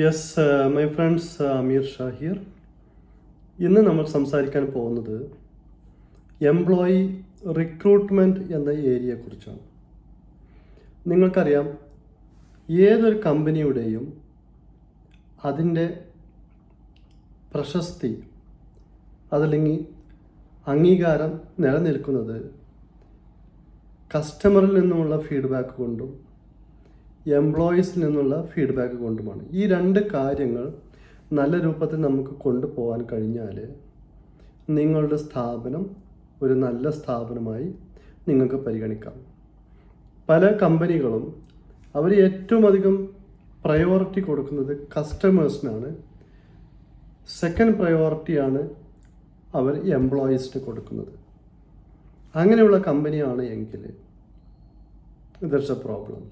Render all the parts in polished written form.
Yes my friends, Ameersha here. ഇന്ന് നമ്മൾ സംസാരിക്കാൻ പോകുന്നത് എംപ്ലോയി റിക്രൂട്ട്മെൻറ്റ് എന്ന ഏരിയയെക്കുറിച്ചാണ്. നിങ്ങൾക്കറിയാം, ഏതൊരു കമ്പനിയുടെയും അതിൻ്റെ പ്രശസ്തി അതല്ലെങ്കിൽ അംഗീകാരം നിലനിൽക്കുന്നത് കസ്റ്റമറിൽ നിന്നുമുള്ള ഫീഡ്ബാക്ക് കൊണ്ടും എംപ്ലോയീസിൽ നിന്നുള്ള ഫീഡ്ബാക്ക് കൊണ്ടുമാണ്. ഈ രണ്ട് കാര്യങ്ങൾ നല്ല രൂപത്തിൽ നമുക്ക് കൊണ്ടുപോകാൻ കഴിഞ്ഞാൽ നിങ്ങളുടെ സ്ഥാപനം ഒരു നല്ല സ്ഥാപനമായി നിങ്ങൾക്ക് പരിഗണിക്കാം. പല കമ്പനികളും അവർ ഏറ്റവും അധികം പ്രയോറിറ്റി കൊടുക്കുന്നത് കസ്റ്റമേഴ്സിനാണ്. സെക്കൻഡ് പ്രയോറിറ്റിയാണ് അവർ എംപ്ലോയീസിന് കൊടുക്കുന്നത്. അങ്ങനെയുള്ള കമ്പനിയാണ് എങ്കിൽ ദറ്റ്സ് എ പ്രോബ്ലം.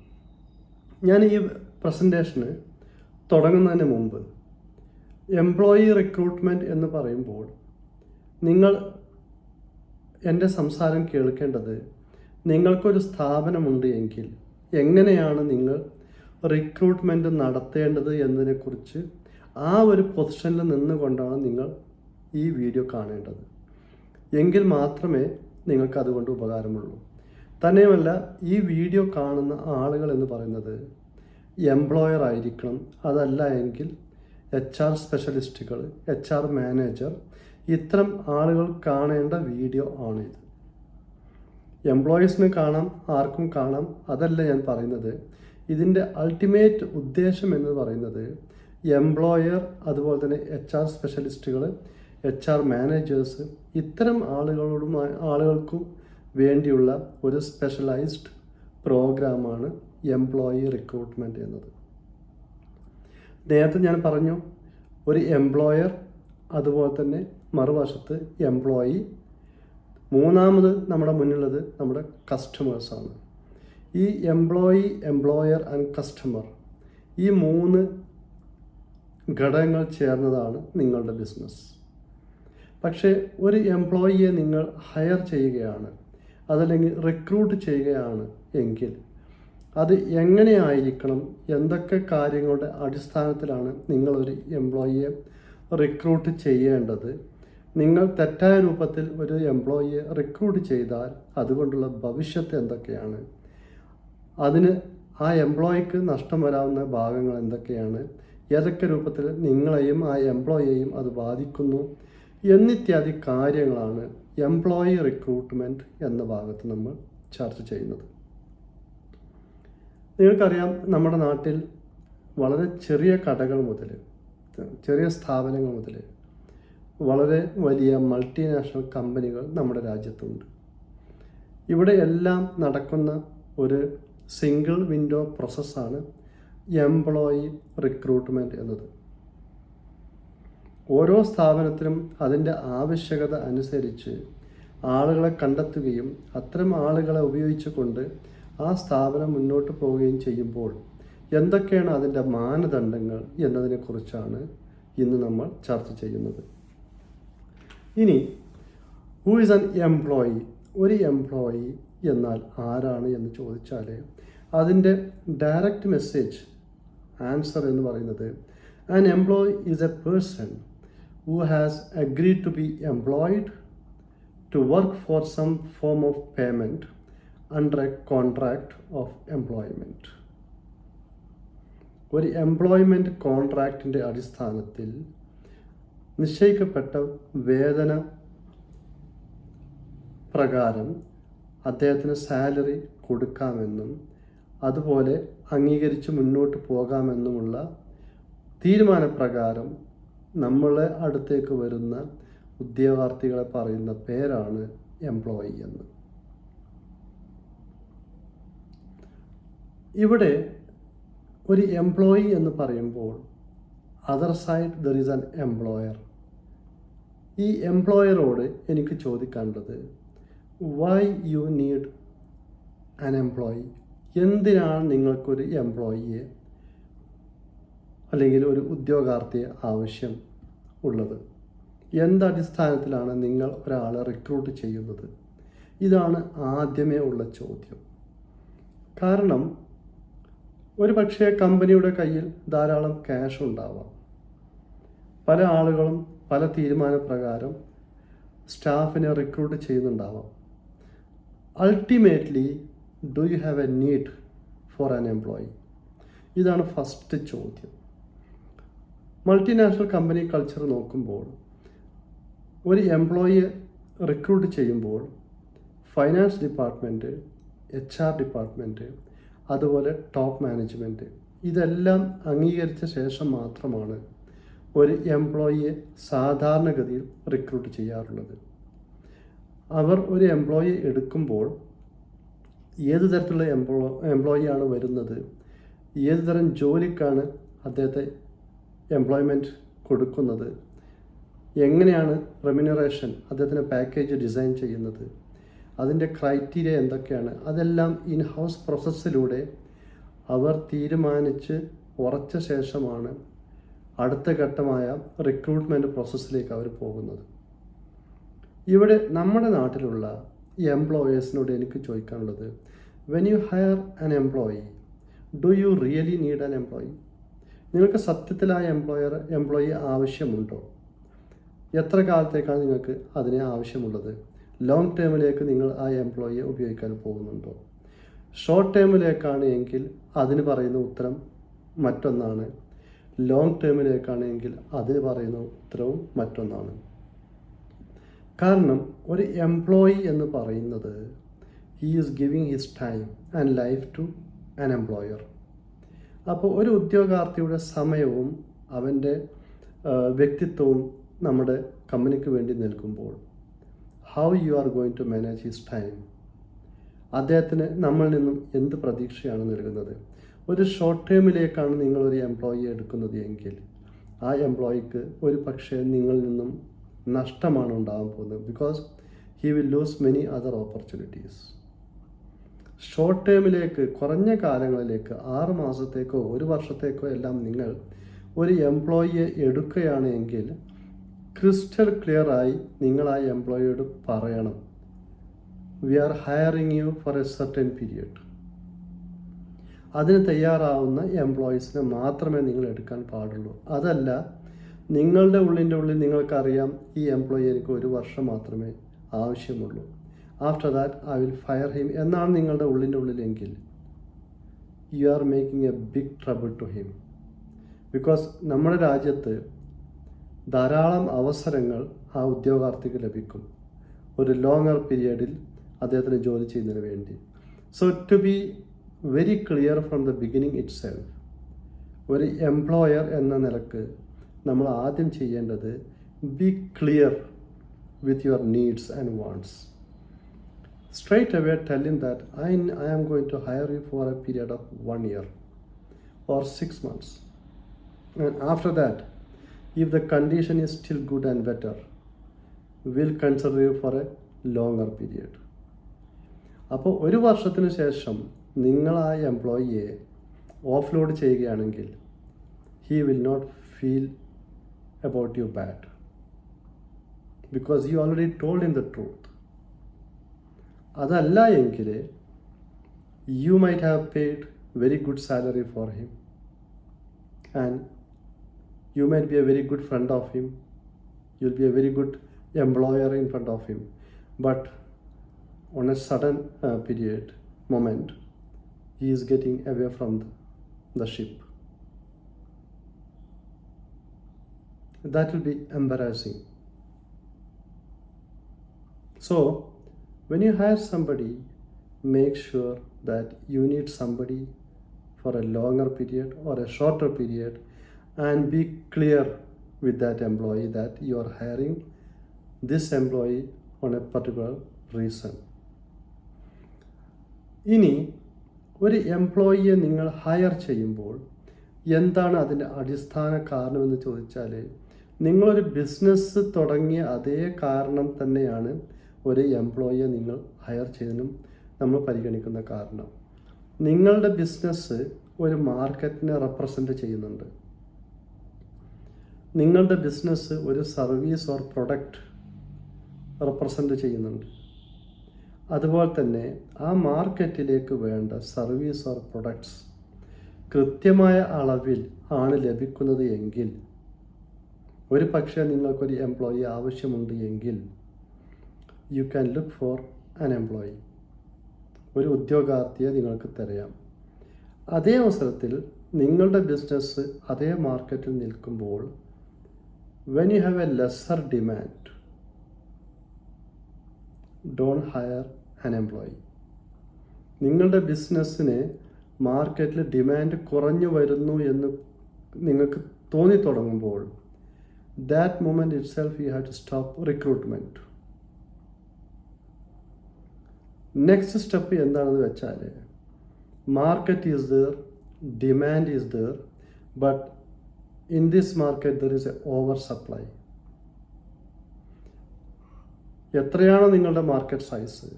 ഞാൻ ഈ പ്രസൻറ്റേഷന് തുടങ്ങുന്നതിന് മുമ്പ് എംപ്ലോയി റിക്രൂട്ട്മെൻറ്റ് എന്ന് പറയുമ്പോൾ നിങ്ങൾ എൻ്റെ സംസാരം കേൾക്കേണ്ടത്, നിങ്ങൾക്കൊരു സ്ഥാപനമുണ്ട് എങ്കിൽ എങ്ങനെയാണ് നിങ്ങൾ റിക്രൂട്ട്മെൻറ്റ് നടത്തേണ്ടത് എന്നതിനെക്കുറിച്ച് ആ ഒരു പൊസിഷനിൽ നിന്നുകൊണ്ടാണ് നിങ്ങൾ ഈ വീഡിയോ കാണേണ്ടത്. എങ്കിൽ മാത്രമേ നിങ്ങൾക്ക് അതുകൊണ്ട് ഉപകാരമുള്ളൂ. തന്നെയുമല്ല, ഈ വീഡിയോ കാണുന്ന ആളുകൾ എന്ന് പറയുന്നത് എംപ്ലോയർ ആയിരിക്കണം. അതല്ല എങ്കിൽ HR സ്പെഷ്യലിസ്റ്റുകൾ, HR മാനേജർ, ഇത്തരം ആളുകൾ കാണേണ്ട വീഡിയോ ആണിത്. എംപ്ലോയീസിന് കാണാം, ആർക്കും കാണാം, അതല്ല ഞാൻ പറയുന്നത്. ഇതിൻ്റെ അൾട്ടിമേറ്റ് ഉദ്ദേശം എന്ന് പറയുന്നത് എംപ്ലോയർ, അതുപോലെ തന്നെ HR സ്പെഷ്യലിസ്റ്റുകൾ, HR മാനേജേഴ്സ്, ഇത്തരം ആളുകൾക്കും വേണ്ടിയുള്ള ഒരു സ്പെഷ്യലൈസ്ഡ് പ്രോഗ്രാമാണ് എംപ്ലോയി റിക്രൂട്ട്മെൻറ്റ് എന്നത്. നേരത്തെ ഞാൻ പറഞ്ഞു, ഒരു എംപ്ലോയർ, അതുപോലെ തന്നെ മറുവശത്ത് എംപ്ലോയി, മൂന്നാമത് നമ്മുടെ മുന്നിലുള്ളത് നമ്മുടെ കസ്റ്റമേഴ്സാണ്. ഈ എംപ്ലോയി, എംപ്ലോയർ ആൻഡ് കസ്റ്റമർ, ഈ മൂന്ന് ഘടകങ്ങൾ ചേർന്നതാണ് നിങ്ങളുടെ ബിസിനസ്. പക്ഷേ ഒരു എംപ്ലോയിയെ നിങ്ങൾ ഹയർ ചെയ്യുകയാണ്, അതല്ലെങ്കിൽ റിക്രൂട്ട് ചെയ്യുകയാണ് എങ്കിൽ അത് എങ്ങനെയായിരിക്കണം, എന്തൊക്കെ കാര്യങ്ങളുടെ അടിസ്ഥാനത്തിലാണ് നിങ്ങളൊരു എംപ്ലോയിയെ റിക്രൂട്ട് ചെയ്യേണ്ടത്, നിങ്ങൾ തെറ്റായ രൂപത്തിൽ ഒരു എംപ്ലോയിയെ റിക്രൂട്ട് ചെയ്താൽ അതുകൊണ്ടുള്ള ഭവിഷ്യത്ത് എന്തൊക്കെയാണ്, അതിന് ആ എംപ്ലോയിക്ക് നഷ്ടം വരാവുന്ന ഭാഗങ്ങൾ എന്തൊക്കെയാണ്, ഏതൊക്കെ രൂപത്തിൽ നിങ്ങളെയും ആ എംപ്ലോയിയെയും അത് ബാധിക്കുന്നു എന്നിത്യാദി കാര്യങ്ങളാണ് എംപ്ലോയി റിക്രൂട്ട്മെൻറ്റ് എന്ന ഭാഗത്ത് നമ്മൾ ചർച്ച ചെയ്യുന്നത്. നിങ്ങൾക്കറിയാം, നമ്മുടെ നാട്ടിൽ വളരെ ചെറിയ കടകൾ മുതൽ, ചെറിയ സ്ഥാപനങ്ങൾ മുതൽ വളരെ വലിയ മൾട്ടിനാഷണൽ കമ്പനികൾ നമ്മുടെ രാജ്യത്തുണ്ട്. ഇവിടെ എല്ലാം നടക്കുന്ന ഒരു സിംഗിൾ വിൻഡോ പ്രോസസ്സാണ് എംപ്ലോയി റിക്രൂട്ട്മെൻറ്റ് എന്നത്. ഓരോ സ്ഥാപനത്തിനും അതിൻ്റെ ആവശ്യകത അനുസരിച്ച് ആളുകളെ കണ്ടെത്തുകയും അത്തരം ആളുകളെ ഉപയോഗിച്ചുകൊണ്ട് ആ സ്ഥാപനം മുന്നോട്ട് പോവുകയും ചെയ്യുമ്പോൾ എന്തൊക്കെയാണ് അതിൻ്റെ മാനദണ്ഡങ്ങൾ എന്നതിനെക്കുറിച്ചാണ് ഇന്ന് നമ്മൾ ചർച്ച ചെയ്യുന്നത്. ഇനി ഹൂ ഈസ് ആൻ എംപ്ലോയി? ഒരു എംപ്ലോയി എന്നാൽ ആരാണ് എന്ന് ചോദിച്ചാൽ അതിൻ്റെ ഡയറക്റ്റ് മെസ്സേജ് ആൻസർ എന്ന് പറയുന്നത്, an employee is a person who has agreed to be employed to work for some form of payment under a contract of employment. ഒരു employment കോൺട്രാക്റ്റിൻ്റെ അടിസ്ഥാനത്തിൽ നിശ്ചയിക്കപ്പെട്ട വേതന പ്രകാരം അദ്ദേഹത്തിന് സാലറി കൊടുക്കാമെന്നും അതുപോലെ അംഗീകരിച്ച് മുന്നോട്ട് പോകാമെന്നുമുള്ള തീരുമാനപ്രകാരം നമ്മളെ അടുത്തേക്ക് വരുന്ന ഉദ്യോഗാർത്ഥികളെ പറയുന്ന പേരാണ് എംപ്ലോയി എന്ന്. ഇവിടെ ഒരു എംപ്ലോയി എന്ന് പറയുമ്പോൾ other side there is an employer. ഈ എംപ്ലോയറോട് എനിക്ക് ചോദിക്കാനുള്ളത്, why you need an employee? എന്തിനാണ് നിങ്ങൾക്കൊരു എംപ്ലോയിയെ അല്ലെങ്കിൽ ഒരു ഉദ്യോഗാർത്ഥിയെ ആവശ്യം ഉള്ളത്? എന്തടിസ്ഥാനത്തിലാണ് നിങ്ങൾ ഒരാളെ റിക്രൂട്ട് ചെയ്യുന്നത്? ഇതാണ് ആദ്യമേ ഉള്ള ചോദ്യം. കാരണം ഒരു പക്ഷേ കമ്പനിയുടെ കയ്യിൽ ധാരാളം ക്യാഷ് ഉണ്ടാവാം. പല ആളുകളും പല തീരുമാനപ്രകാരം സ്റ്റാഫിനെ റിക്രൂട്ട് ചെയ്യുന്നുണ്ടാവാം. Ultimately do you have a need for an employee? ഇതാണ് ഫസ്റ്റ് ചോദ്യം. മൾട്ടിനാഷണൽ കമ്പനി കൾച്ചർ നോക്കുമ്പോൾ ഒരു എംപ്ലോയിയെ റിക്രൂട്ട് ചെയ്യുമ്പോൾ ഫൈനാൻസ് ഡിപ്പാർട്ട്മെൻറ്റ്, HR ഡിപ്പാർട്ട്മെൻറ്റ്, അതുപോലെ ടോപ്പ് മാനേജ്മെൻറ്റ് ഇതെല്ലാം അംഗീകരിച്ച ശേഷം മാത്രമാണ് ഒരു എംപ്ലോയിയെ സാധാരണഗതിയിൽ റിക്രൂട്ട് ചെയ്യാറുള്ളത്. അവർ ഒരു എംപ്ലോയി എടുക്കുമ്പോൾ ഏത് തരത്തിലുള്ള എംപ്ലോയിയാണ് വരുന്നത്, ഏത് തരം ജോലിക്കാണ് അദ്ദേഹത്തെ എംപ്ലോയ്മെൻറ്റ് കൊടുക്കുന്നത്, എങ്ങനെയാണ് റെമ്യൂണറേഷൻ അദ്ദേഹത്തിന് പാക്കേജ് ഡിസൈൻ ചെയ്യുന്നത്, അതിൻ്റെ ക്രൈറ്റീരിയ എന്തൊക്കെയാണ്, അതെല്ലാം ഇൻ ഹൗസ് പ്രോസസ്സിലൂടെ അവർ തീരുമാനിച്ച് ഉറച്ച ശേഷമാണ് അടുത്ത ഘട്ടമായ റിക്രൂട്ട്മെൻറ്റ് പ്രോസസ്സിലേക്ക് അവർ പോകുന്നത്. ഇവിടെ നമ്മുടെ നാട്ടിലുള്ള എംപ്ലോയേഴ്സിനോട് എനിക്ക് ചോദിക്കാനുള്ളത്, when you higher an employee, do you really need an employee? നിങ്ങൾക്ക് സത്യത്തിൽ ആ എംപ്ലോയി ആവശ്യമുണ്ടോ? എത്ര കാലത്തേക്കാണ് നിങ്ങൾക്ക് അതിനെ ആവശ്യമുള്ളത്? ലോങ് ടേമിലേക്ക് നിങ്ങൾ ആ എംപ്ലോയിയെ ഉപയോഗിക്കാൻ പോകുന്നുണ്ടോ? ഷോർട്ട് ടേമിലേക്കാണ് എങ്കിൽ അതിന് പറയുന്ന ഉത്തരം മറ്റൊന്നാണ്. ലോങ് ടേമിലേക്കാണെങ്കിൽ അതിന് പറയുന്ന ഉത്തരവും മറ്റൊന്നാണ്. കാരണം ഒരു എംപ്ലോയി എന്ന് പറയുന്നത് he is giving his time and life to an employer. അപ്പോൾ ഒരു ഉദ്യോഗാർത്ഥിയുടെ സമയവും അവൻ്റെ വ്യക്തിത്വവും നമ്മുടെ കമ്പനിക്ക് വേണ്ടി നിൽക്കുമ്പോൾ how you are going to manage his time? അദ്ദേഹത്തിന് നമ്മളിൽ നിന്നും എന്ത് പ്രതീക്ഷയാണ് നൽകുന്നത്? ഒരു ഷോർട്ട് ടേമിലേക്കാണ് നിങ്ങളൊരു എംപ്ലോയിയെ എടുക്കുന്നത് എങ്കിൽ ആ എംപ്ലോയിക്ക് ഒരു പക്ഷേ നിങ്ങളിൽ നിന്നും നഷ്ടമാണ് ഉണ്ടാകാൻ പോകുന്നത്. Because he will lose many other opportunities. Short ടേമിലേക്ക്, കുറഞ്ഞ കാലങ്ങളിലേക്ക്, 6 മാസത്തേക്കോ 1 വർഷത്തേക്കോ എല്ലാം നിങ്ങൾ ഒരു എംപ്ലോയിയെ എടുക്കുകയാണ് എങ്കിൽ ക്രിസ്റ്റൽ ക്ലിയറായി നിങ്ങൾ ആ എംപ്ലോയിയോട് പറയണം, we are hiring you for a certain period. അതിന് തയ്യാറാവുന്ന എംപ്ലോയീസിനെ മാത്രമേ നിങ്ങൾ എടുക്കാൻ പാടുള്ളൂ. അതല്ല, നിങ്ങളുടെ ഉള്ളിൽ നിങ്ങൾക്കറിയാം ഈ എംപ്ലോയി എനിക്ക് 1 വർഷം മാത്രമേ ആവശ്യമുള്ളൂ, after that I will fire him എന്നാണ് നിങ്ങളുടെ ഉള്ളിലെങ്കിൽ you are making a big trouble to him. Because നമ്മുടെ രാജ്യത്ത് ധാരാളം അവസരങ്ങൾ ആ ഉദ്യോഗാർത്ഥിക്ക് ലഭിക്കും ഒരു ലോങ്ങർ പീരിയഡിൽ അദ്ദേഹത്തിന് ജോലി ചെയ്യുന്നതിന് വേണ്ടി. So to be very clear from the beginning itself, ഒരു എംപ്ലോയർ എന്ന നിലക്ക് നമ്മൾ ആദ്യം ചെയ്യേണ്ടത് be clear with your needs and wants. Straight away tell him that I am going to hire you for a period of 1 year or 6 months. And after that, if the condition is still good and better, we'll consider you for a longer period. അപ്പോൾ 1 വർഷത്തിന് ശേഷം നിങ്ങൾ ആ എംപ്ലോയിയെ offload ചെയ്യുകയാണെങ്കിൽ he will not feel about you bad because you already told him the truth. അതല്ല എങ്കിൽ you might have paid very good salary for him and you might be a very good friend of him, you'll be a very good employer in front of him, but on a sudden moment he is getting away from the ship. That will be embarrassing. So when you hire somebody, make sure that you need somebody for a longer period or a shorter period and be clear with that employee that you are hiring this employee on a particular reason. ഇനി ഒരു എംപ്ലോയിയെ നിങ്ങൾ higher ചെയ്യുമ്പോൾ എന്താണ് അതിൻ്റെ അടിസ്ഥാന കാരണമെന്ന് ചോദിച്ചാൽ, നിങ്ങളൊരു ബിസിനസ് തുടങ്ങിയ അതേ കാരണം തന്നെയാണ് ഒരു എംപ്ലോയിയെ നിങ്ങൾ ഹയർ ചെയ്യുന്നതിനും നമ്മൾ പരിഗണിക്കുന്ന കാരണം. നിങ്ങളുടെ ബിസിനസ് ഒരു മാർക്കറ്റിനെ റെപ്രസെൻ്റ് ചെയ്യുന്നുണ്ട്. നിങ്ങളുടെ ബിസിനസ് ഒരു സർവീസ് ഓർ പ്രൊഡക്റ്റ് റെപ്രസെൻ്റ് ചെയ്യുന്നുണ്ട്. അതുപോലെ തന്നെ ആ മാർക്കറ്റിലേക്ക് വേണ്ട സർവീസ് ഓർ പ്രൊഡക്ട്സ് കൃത്യമായ അളവിൽ ആണ് ലഭിക്കുന്നത് എങ്കിൽ, ഒരു പക്ഷേ നിങ്ങൾക്കൊരു എംപ്ലോയി ആവശ്യമുണ്ട് എങ്കിൽ you can look for an employee. ഒരു ഉദ്യോഗാർത്ഥിയെ നിങ്ങൾക്ക് തിരയാം. അതേ അവസരത്തിൽ നിങ്ങളുടെ ബിസിനസ് അതേ മാർക്കറ്റിൽ നിൽക്കുമ്പോൾ when you have A lesser demand, don't higher an employee. നിങ്ങളുടെ ബിസിനസ്സിന് മാർക്കറ്റിൽ ഡിമാൻഡ് കുറഞ്ഞു വരുന്നു എന്ന് നിങ്ങൾക്ക് തോന്നി തുടങ്ങുമ്പോൾ, that moment itself you have to stop recruitment. Next step എന്താണെന്ന് വെച്ചാൽ, market is there, demand is there, but in this market there is A over supply. എത്രയാണോ നിങ്ങളുടെ മാർക്കറ്റ് സൈസ്,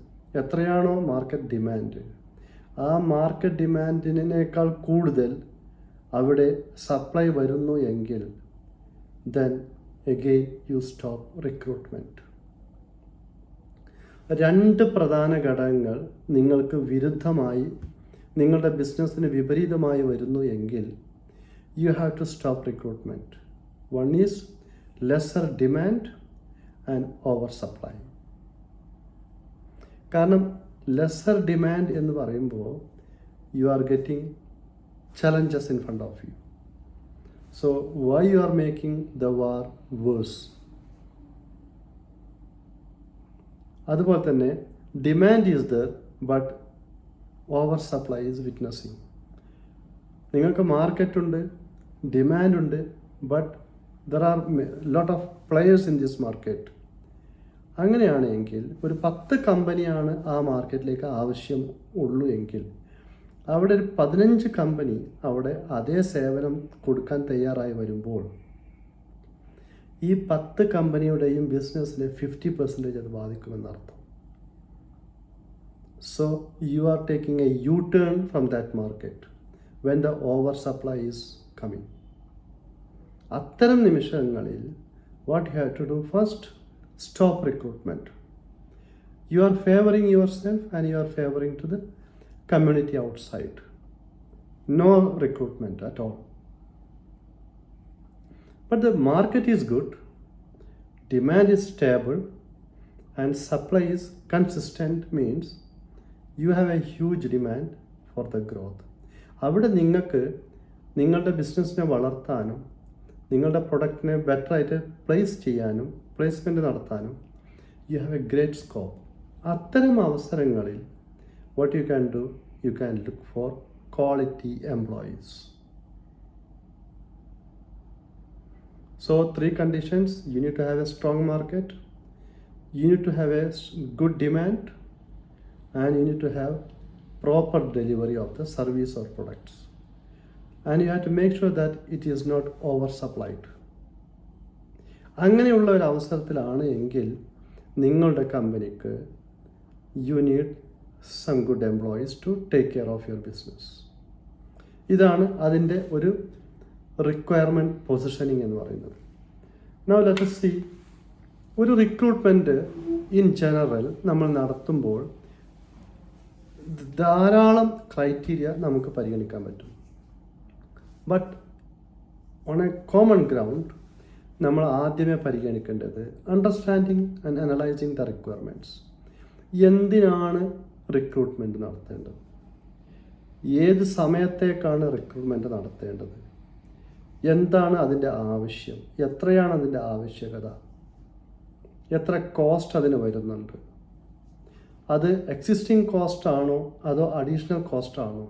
എത്രയാണോ മാർക്കറ്റ് ഡിമാൻഡ്, ആ മാർക്കറ്റ് ഡിമാൻഡിനേക്കാൾ കൂടുതൽ അവിടെ സപ്ലൈ വരുന്നു എങ്കിൽ then again you stop recruitment. രണ്ട് പ്രധാന ഘടകങ്ങൾ നിങ്ങൾക്ക് വിരുദ്ധമായി, നിങ്ങളുടെ ബിസിനസ്സിന് വിപരീതമായി വരുന്നു എങ്കിൽ you have to stop recruitment. One is lesser demand and over supply. കാരണം lesser demand എന്ന് പറയുമ്പോൾ you are getting challenges in front of you. So why you are making the war worse? അതുപോലെ തന്നെ demand is there but over supply is witnessing. നിങ്ങൾക്ക് market ഉണ്ട്, demand ഉണ്ട്, but there are lot of players in this market. അങ്ങനെയാണെങ്കിൽ ഒരു 10 കമ്പനിയാണ് ആ മാർക്കറ്റിലേക്ക് ആവശ്യം ഉള്ളൂ എങ്കിൽ അവിടെ ഒരു 15 കമ്പനി അവിടെ അതേ സേവനം കൊടുക്കാൻ തയ്യാറായി വരുമ്പോൾ ഈ 10 കമ്പനിയുടെയും ബിസിനസ്സിനെ 50% അത് ബാധിക്കുമെന്നർത്ഥം. So you are taking a U turn from that market when the over supply is coming. അത്തരം നിമിഷങ്ങളിൽ what you have to do, first stop recruitment. You are favouring yourself and you are favouring to the community outside. No recruitment at all. But the market is good, demand is stable, and supply is consistent, means you have a huge demand for the growth. അവിടെ നിങ്ങൾക്ക് നിങ്ങളുടെ ബിസിനസ്സിനെ വളർത്താനും നിങ്ങളുടെ പ്രൊഡക്റ്റിനെ ബെറ്ററായിട്ട് place ചെയ്യാനും placement നടത്താനും U have A great scope. അത്തരം അവസരങ്ങളിൽ what you can do, you can look for quality employees. So 3 conditions: you need to have a strong market, you need to have a good demand, and you need to have proper delivery of the service or products, and you have to make sure that it is not oversupplied. അങ്ങനെയുള്ള ഒരു അവസരത്തിലാണ് എങ്കിൽ നിങ്ങളുടെ കമ്പനിക്ക് you need some good employees to take care of your business. ഇതാണ് അതിൻ്റെ ഒരു requirement positioning എന്ന് പറയുന്നത്. Now let us see, ഒരു റിക്രൂട്ട്മെൻറ്റ് ഇൻ ജനറൽ നമ്മൾ നടത്തുമ്പോൾ ധാരാളം ക്രൈറ്റീരിയ നമുക്ക് പരിഗണിക്കാൻ പറ്റും. But on A common ground നമ്മൾ ആദ്യമേ പരിഗണിക്കേണ്ടത് understanding and analysing the requirements. എന്തിനാണ് റിക്രൂട്ട്മെൻറ്റ് നടത്തേണ്ടത്, ഏത് സമയത്തേക്കാണ് റിക്രൂട്ട്മെൻറ്റ് നടത്തേണ്ടത്, എന്താണ് അതിൻ്റെ ആവശ്യം, എത്രയാണ് അതിൻ്റെ ആവശ്യകത, എത്ര കോസ്റ്റ് അതിന് വരുന്നുണ്ട്, അത് എക്സിസ്റ്റിംഗ് കോസ്റ്റ് ആണോ അതോ അഡീഷണൽ കോസ്റ്റ് ആണോ,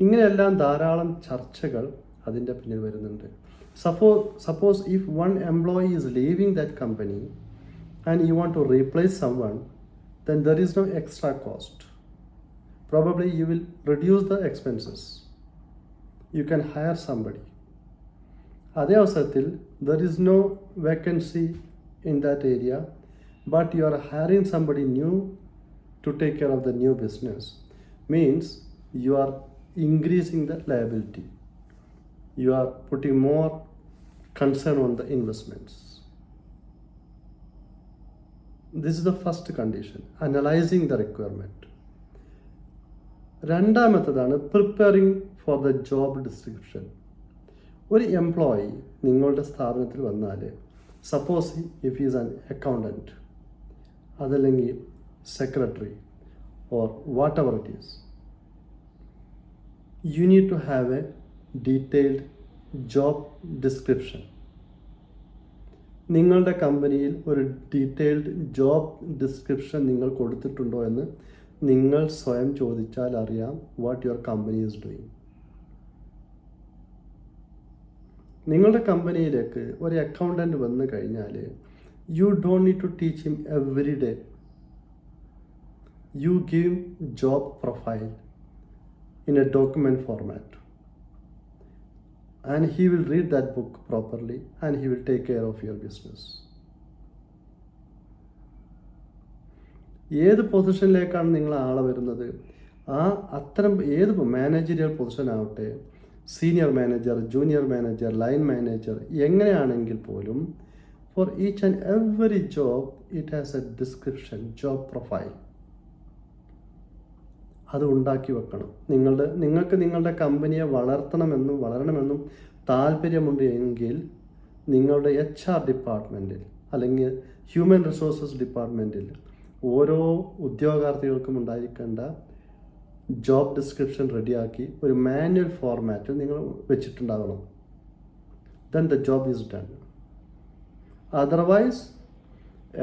ഇങ്ങനെയെല്ലാം ധാരാളം ചർച്ചകൾ അതിൻ്റെ പിന്നിൽ വരുന്നുണ്ട്. Suppose if one employee is living that company and you want to replace someone, then there is no extra cost. Probably you will reduce the expenses. You can hire somebody. അതേ അവസരത്തിൽ there is no vacancy in that area, but you are hiring somebody new to take care of the new business, means you are increasing the liability. You are putting more concern on the investments. This is the first condition, analyzing the requirement. രണ്ടാമത്തേതാണ് preparing for the job description. ഒരു employee നിങ്ങളുടെ സ്ഥാപനത്തിൽ വന്നാൽ, suppose if is an accountant, അതല്ലെങ്കിൽ secretary or whatever it is, you need to have a detailed job description. നിങ്ങളുടെ കമ്പനിയിൽ ഒരു detailed job description നിങ്ങൾ കൊടുത്തിട്ടുണ്ടോ എന്ന് നിങ്ങൾ സ്വയം ചോദിച്ചാൽ അറിയാം what your company is doing. നിങ്ങളുടെ കമ്പനിയിലേക്ക് ഒരു അക്കൗണ്ടൻറ്റ് വന്നു കഴിഞ്ഞാൽ you don't need to teach him every day. You give job profile in a document format, and he will read that book properly and he will take care of your business. ഏത് പൊസിഷനിലേക്കാണ് നിങ്ങൾ ആളെ വരുന്നത്, അത്തരം ഏത് managerial position ആവട്ടെ, senior manager, junior manager, line manager, എങ്ങനെയാണെങ്കിൽ പോലും for each and every job it has a description, job profile. അത് ഉണ്ടാക്കി വെക്കണം. നിങ്ങൾക്ക് നിങ്ങളുടെ കമ്പനിയെ വളരണമെന്നും താല്പര്യമുണ്ട് എങ്കിൽ നിങ്ങളുടെ HR ഡിപ്പാർട്ട്മെൻറ്റിൽ അല്ലെങ്കിൽ ഹ്യൂമൻ റിസോഴ്സസ് ഡിപ്പാർട്ട്മെൻറ്റിൽ ഓരോ ഉദ്യോഗാർത്ഥികൾക്കും ഉണ്ടായിരിക്കേണ്ട ജോബ് ഡിസ്ക്രിപ്ഷൻ റെഡിയാക്കി ഒരു മാനുവൽ ഫോർമാറ്റിൽ നിങ്ങൾ വെച്ചിട്ടുണ്ടാകണം. Then the job is done. Otherwise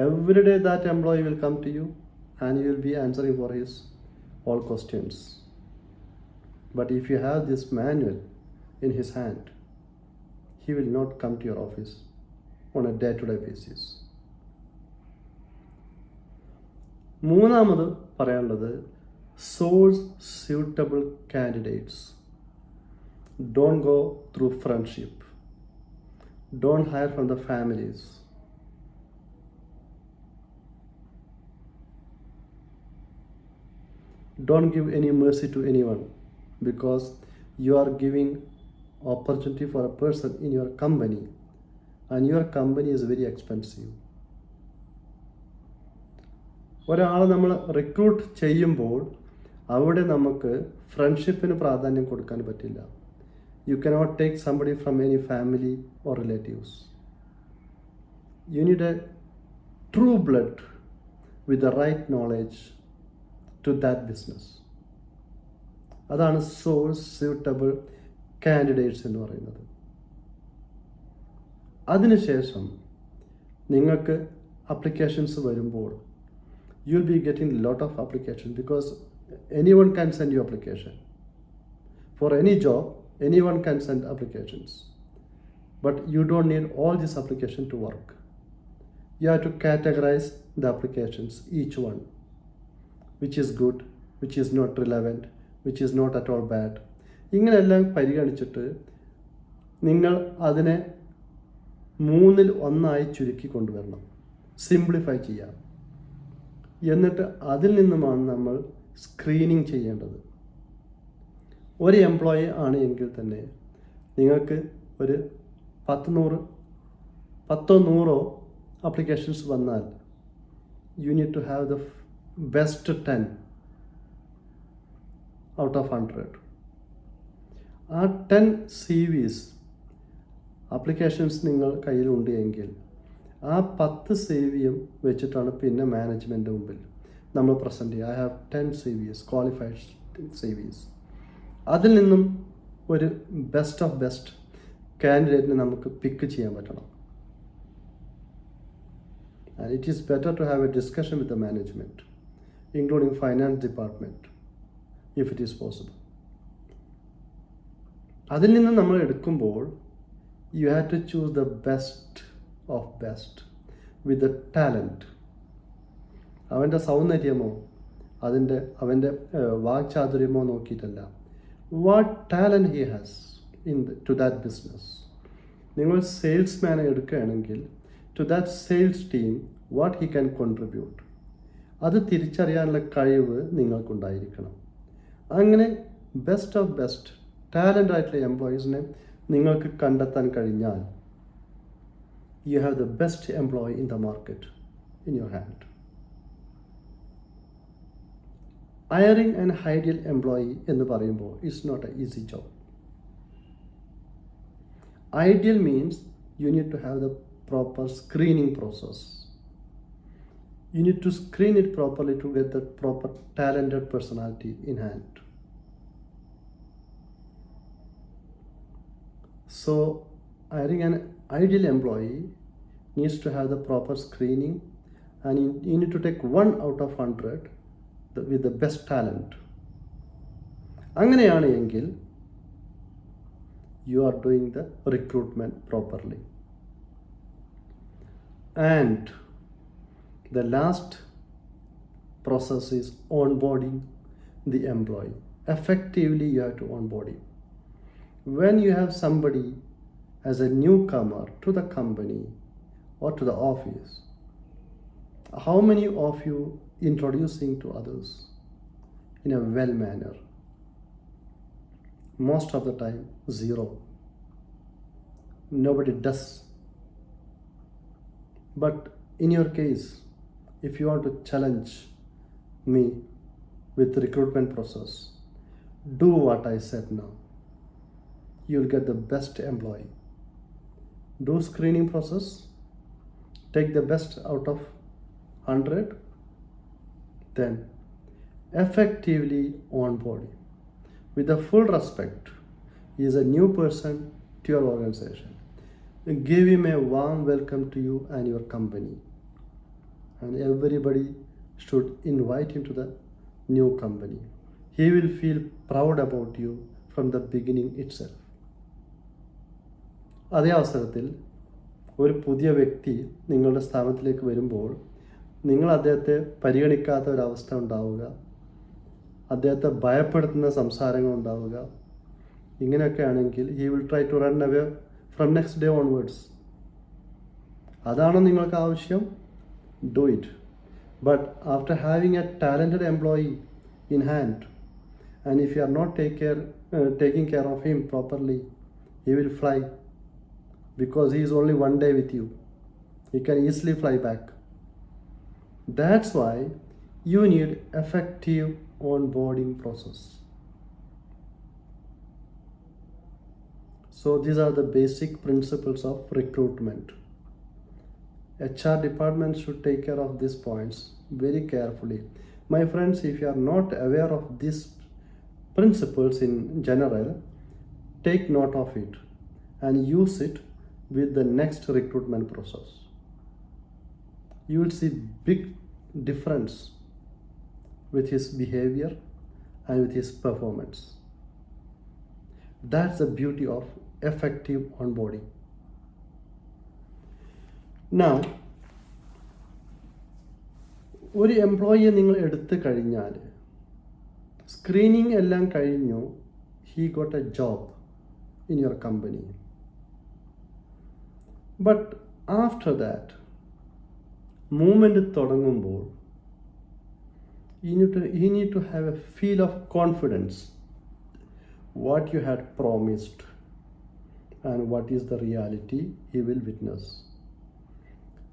every day that employee will come to you and you will be answering for his all questions. But if you have this manual in his hand, he will not come to your office on a day-to-day basis. മൂന്നാമത് പറയാനുള്ളത്, source suitable candidates. Don't go through friendship. Don't hire from the families. Don't give any mercy to anyone, because you are giving opportunity for a person in your company, and your company is very expensive. ഒരാളെ നമ്മൾ recruit ചെയ്യുമ്പോൾ അവിടെ നമുക്ക് ഫ്രണ്ട്ഷിപ്പിന് പ്രാധാന്യം കൊടുക്കാൻ പറ്റില്ല. You cannot take somebody from any family or relatives. You need a true blood with the right knowledge to that business. അതാണ് source suitable candidates എന്ന് പറയുന്നത്. അതിനുശേഷം നിങ്ങൾക്ക് അപ്ലിക്കേഷൻസ് വരുമ്പോൾ you will be getting lot of application, because anyone can send you application for any job. Anyone can send applications, but you don't need all this application to work. You have to categorise the applications, each one, which is good, which is not relevant, which is not at all bad. ഇങ്ങനെയെല്ലാം പരിഗണിച്ചിട്ട് നിങ്ങൾ അതിനെ 3-ൽ 1 ചുരുക്കി കൊണ്ടുവരണം, simplify ചെയ്യാം. എന്നിട്ട് അതിൽ നിന്നുമാണ് നമ്മൾ സ്ക്രീനിങ് ചെയ്യേണ്ടത്. ഒരു എംപ്ലോയി ആണ് എങ്കിൽ തന്നെ നിങ്ങൾക്ക് ഒരു 10-100 അപ്ലിക്കേഷൻസ് വന്നാൽ you need to have the best 10 out of 100. ആ 10 CVs അപ്ലിക്കേഷൻസ് നിങ്ങൾ കയ്യിലുണ്ട് എങ്കിൽ ആ 10 CVയും വെച്ചിട്ടാണ് പിന്നെ മാനേജ്മെൻറ്റ് മുമ്പിൽ നമ്മൾ പ്രസൻറ്റ് ചെയ്യുക. I have 10 CVs, qualified CVs. അതിൽ നിന്നും ഒരു ബെസ്റ്റ് ഓഫ് ബെസ്റ്റ് കാൻഡിഡേറ്റിനെ നമുക്ക് പിക്ക് ചെയ്യാൻ പറ്റണം. And it is better to have a discussion with the management, including finance department, if it is possible. അതിൽ നിന്ന് നമ്മൾ എടുക്കുമ്പോൾ you have to choose the best of best with the talent. അവൻ്റെ സൗന്ദര്യമോ അവൻ്റെ വാക്ചാതുര്യമോ നോക്കിയിട്ടല്ല, what talent he has to that business. നിങ്ങൾ സെയിൽസ്മാനെ എടുക്കുകയാണെങ്കിൽ to that sales team what he can contribute, അത് തിരിച്ചറിയാനുള്ള കഴിവ് നിങ്ങൾക്കുണ്ടായിരിക്കണം. അങ്ങനെ ബെസ്റ്റ് ഓഫ് ബെസ്റ്റ് ടാലൻ്റ് ആയിട്ടുള്ള എംപ്ലോയീസിനെ നിങ്ങൾക്ക് കണ്ടെത്താൻ കഴിഞ്ഞാൽ you have the best employee in the market in your hand. hiring an ideal employee എന്ന് പറയുമ്പോൾ it's not a easy job. Ideal means you need to have the proper screening process. You need to screen it properly to get the proper talented personality in hand. So, hiring an ideal employee needs to have the proper screening, and you need to take 1 out of 100 with the best talent. അങ്ങനെയാണ് എങ്കിൽ you are doing the recruitment properly. And the last process is onboarding the employee. Effectively, you have to onboard him. When you have somebody as a newcomer to the company or to the office, how many of you introducing to others in a well manner? Most of the time, zero. Nobody does. But in your case, if you want to challenge me with the recruitment process, do what I said now. You'll get the best employee. Do screening process, take the best out of 100, then effectively onboard him. With the full respect, he is a new person to your organization. Give him a warm welcome to you and your company. And everybody should invite him to the new company. He will feel proud about you from the beginning itself. അതേ അവസരത്തിൽ ഒരു പുതിയ വ്യക്തി നിങ്ങളുടെ സ്ഥാപനത്തിലേക്ക് വരുമ്പോൾ നിങ്ങൾ അദ്ദേഹത്തെ പരിഗണിക്കാത്ത ഒരവസ്ഥ ഉണ്ടാവുക, അദ്ദേഹത്തെ ഭയപ്പെടുത്തുന്ന സംസാരങ്ങൾ ഉണ്ടാവുക, ഇങ്ങനെയൊക്കെ ആണെങ്കിൽ he will try to run away from next day onwards. അതാണോ നിങ്ങൾക്ക് ആവശ്യം? Do it. But after having a talented employee in hand, and if you are not taking care of him properly, he will fly, because he is only 1 day with you. He can easily fly back. That's why you need effective onboarding process. So these are the basic principles of recruitment. HR department should take care of these points very carefully. My friends, if you are not aware of these principles in general, take note of it and use it with the next recruitment process. You will see big difference with his behavior and with his performance. That's the beauty of effective onboarding. Now, ഒരു എംപ്ലോയിയെ നിങ്ങൾ എടുത്തു കഴിഞ്ഞാൽ, screening എല്ലാം കഴിഞ്ഞു, he got a job in your company. But after that, movement തുടങ്ങുമ്പോൾ you need to have a feel of confidence what you had promised and what is the reality he will witness.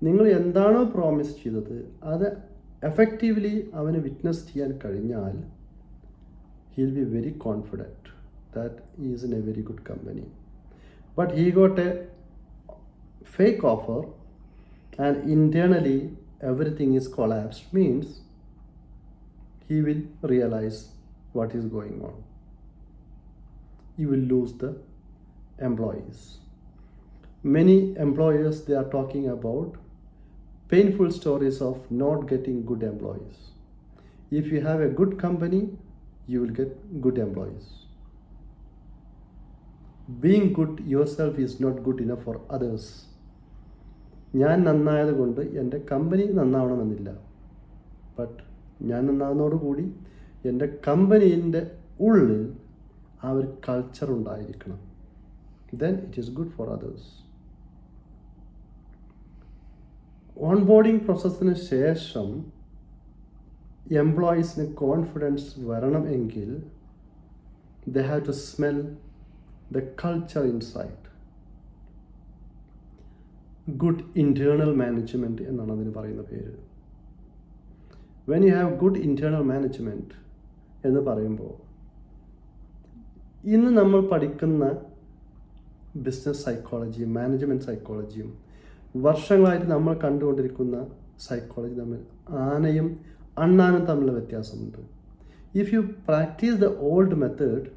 നിങ്ങൾ എന്താണോ promise ചെയ്തത് അത് effectively അവന് witness ചെയ്യാൻ കഴിഞ്ഞാൽ he will be very confident that he is in a very good company. But he got a fake offer and internally everything is collapsed, means he will realize what is going on. You will lose the employees. Many employers, they are talking about painful stories of not getting good employees. If you have a good company, you will get good employees. Being good yourself is not good enough for others. ഞാൻ നന്നായത് കൊണ്ട് എൻ്റെ company നന്നാവണമെന്നില്ല. But ഞാൻ നന്നാവുന്നതോടുകൂടി എൻ്റെ കമ്പനീൻ്റെ ഉള്ളിൽ ആ ഒരു culture ഉണ്ടായിരിക്കണം. Then it is good for others. Onboarding പ്രോസസ്സിന് ശേഷം എംപ്ലോയീസിന് കോൺഫിഡൻസ് വരണം എങ്കിൽ they have to smell the culture inside. Good internal management എന്നാണ് അതിന് പറയുന്ന പേര്. When you have good internal management, എന്ന് പറയുമ്പോൾ ഇന്ന് നമ്മൾ പഠിക്കുന്ന ബിസിനസ് സൈക്കോളജിയും മാനേജ്മെൻറ്റ് സൈക്കോളജിയും വർഷങ്ങളായിട്ട് നമ്മൾ കണ്ടുകൊണ്ടിരിക്കുന്ന സൈക്കോളജി തമ്മിൽ ആനയും അണ്ണാനും തമ്മിലുള്ള വ്യത്യാസമുണ്ട്. If you practise the old method,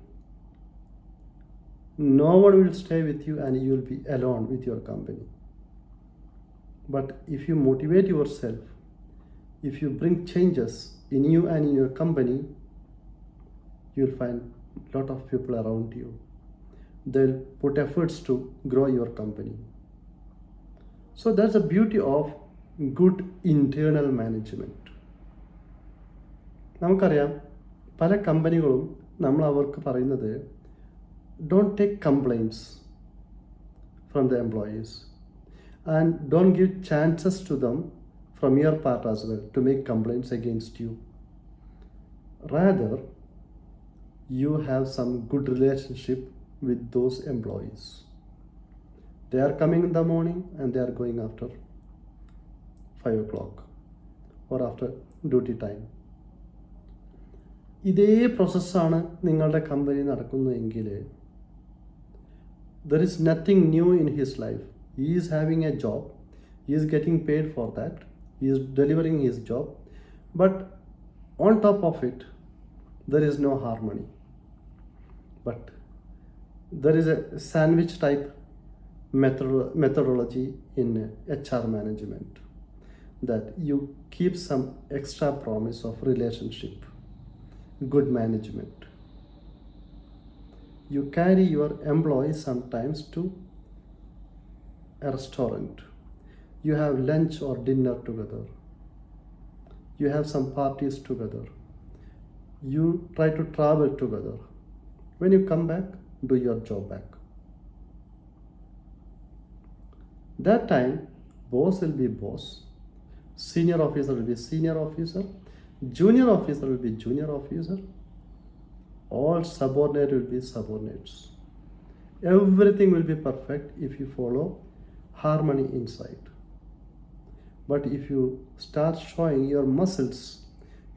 no one will stay with you and you will be alone with your company. But if you motivate yourself, if you bring changes in you and in your company, you will find a lot of people around you. They'll put efforts to grow your company. So that's the beauty of good internal management. നമുക്കറിയാം, പല കമ്പനികളും നമ്മൾ അവർക്ക് പറയുന്നത് don't take complaints from the employees and don't give chances to them from your part as well to make complaints against you. Rather, you have some good relationship with those employees. They are coming in the morning and they are going after 5 o'clock or after duty time. ഇതേ പ്രോസസ്സാണ് നിങ്ങളുടെ company നടക്കുന്നതെങ്കിൽ there is nothing new in his life. He is having a job, he is getting paid for that, he is delivering his job, but on top of it there is no harmony. But there is a sandwich type methodology in HR management, that you keep some extra promise of relationship, good management. You carry your employees sometimes to a restaurant. You have lunch or dinner together. You have some parties together. You try to travel together. When you come back, do your job back. That time, boss will be boss, senior officer will be senior officer, junior officer will be junior officer, all subordinate will be subordinates. Everything will be perfect if you follow harmony inside. But if you start showing your muscles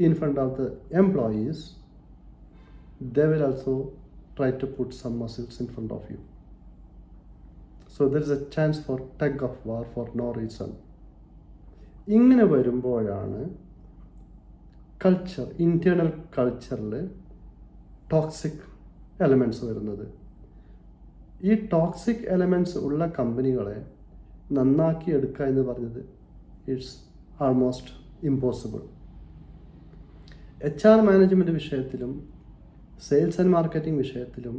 in front of the employees, they will also try to put some muscles in front of you. So there is a chance for tug of war for no reason. ഇങ്ങനെ വരുമ്പോഴാണ് culture, internal കൾച്ചറിൽ toxic elements വരുന്നത്. ഈ toxic elements ഉള്ള കമ്പനികളെ നന്നാക്കി എടുക്കുക എന്ന് പറഞ്ഞത് it's almost impossible. HR management വിഷയത്തിലും സെയിൽസ് ആൻഡ് മാർക്കറ്റിംഗ് വിഷയത്തിലും